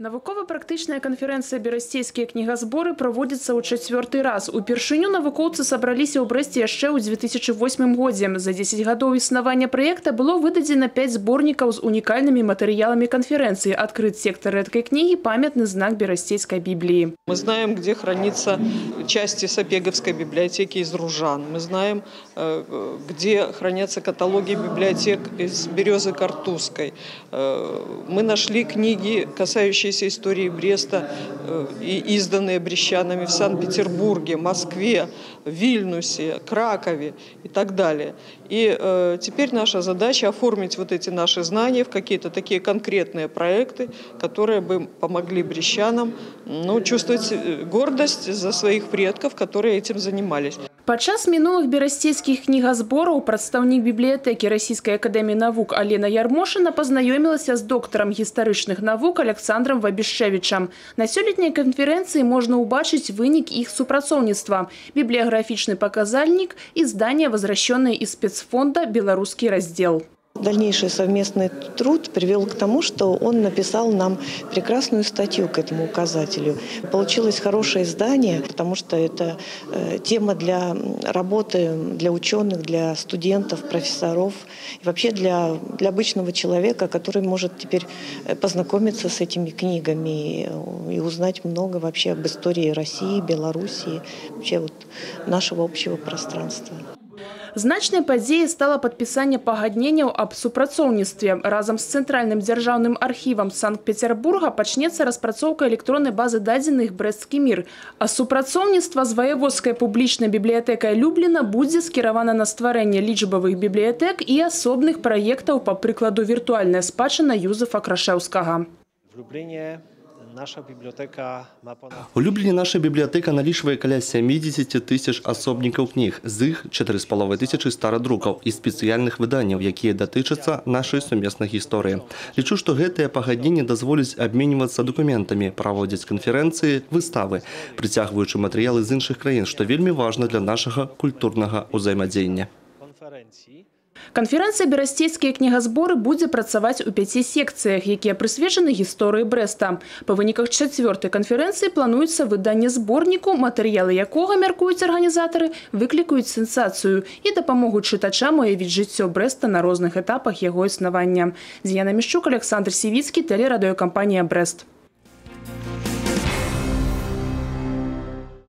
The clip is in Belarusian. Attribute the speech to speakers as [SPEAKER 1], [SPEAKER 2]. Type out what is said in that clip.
[SPEAKER 1] Навукова-практычная канферэнцыя «Берасцейскія кнігазборы» праводзіцца ў 4-й раз. Упершыню навукоўцы сабраліся ў Брэсце яшчэ ў 2008 годзе. За 10 гадоў існавання праекта было выдадзена 5 зборнікаў з унікальнымі матэрыяламі канферэнцыі. Адкрыт сектор рэдкай кнігі, памятны знак Берасцейской Библии.
[SPEAKER 2] Мы знаем, где хранятся части Сапеговской библиотеки из Ружан. Мы знаем, где хранятся каталоги библиотек из Березы-Картузской. Мы нашли книги, касающиеся истории Бреста, и изданные брестчанами в Санкт-Петербурге, Москве, Вильнюсе, Кракове и так далее. И теперь наша задача оформить вот эти наши знания в какие-то такие конкретные проекты, которые бы помогли брестчанам чувствовать гордость за своих предков, которые этим занимались.
[SPEAKER 1] Падчас мінулых берасцейскіх кнігазбораў прадстаўнік бібліятэкі Расійскай акадэміі навук Алена Ярмошына пазнаёмілася з доктарам гістарычных навук Александром Вабішчэвічам. На сёлетняй канферэнцыі можна ўбачыць вынік іх супрацоўніцтва, бібліяграфічны паказальнік і здание, возвращенное из спецфонда «Белорусский раздел».
[SPEAKER 3] Дальнейший совместный труд привел к тому, что он написал нам прекрасную статью к этому указателю. Получилось хорошее издание, потому что это тема для работы, для ученых, для студентов, профессоров, и вообще для обычного человека, который может теперь познакомиться с этими книгами и узнать много вообще об истории России, Белоруссии, вообще вот нашего общего пространства.
[SPEAKER 1] Значнай падзеяй стала падпісанне пагадненняў аб супрацоўніцтве. Разам з Цэнтральным дзяржаўным архівам Санкт-Петербурга пачнецца распрацоўка электроннай базы дадзеных «Брэсцкі мір». А супрацоўніцтва з ваяводскай публічнай бібліятэкай Любліна будзе скіравана на стварэнне лічбавых бібліятэк і асобных праектаў, па прыкладу віртуальная спадчына Юзефа Крашэўскага.
[SPEAKER 4] У Любліні наша бібліятэка налічвае каля 70 тысяч асобнікаў кніг, з іх 4500 старадрукаў і спецыяльных выданняў, якія датычацца нашай сумеснай гісторыі. Лічу, што гэтыя пагадненні дазволяць абменьвацца дакументамі, праводзіць канферэнцыі, выставы, прыцягваючы матэрыялы з іншых краін, што вельмі важна для нашага культурнага ўзаемадзеяння.
[SPEAKER 1] Канферэнцыя «Берасцейскія кнігазборы» будзе працаваць у 5 секцыях, якія прысвечаны гісторыі Брэста. Па выніках 4-й канферэнцыі плануецца выданне зборніку, матэрыялы якога, мяркуюць арганізатары, выклікаюць сенсацыю і дапамогуць чытачам уявіць жыццё Брэста на розных этапах яго існавання. Дзіяна Мішчук, Александр Сівіцкі, тэлерадыёкампанія «Брэст».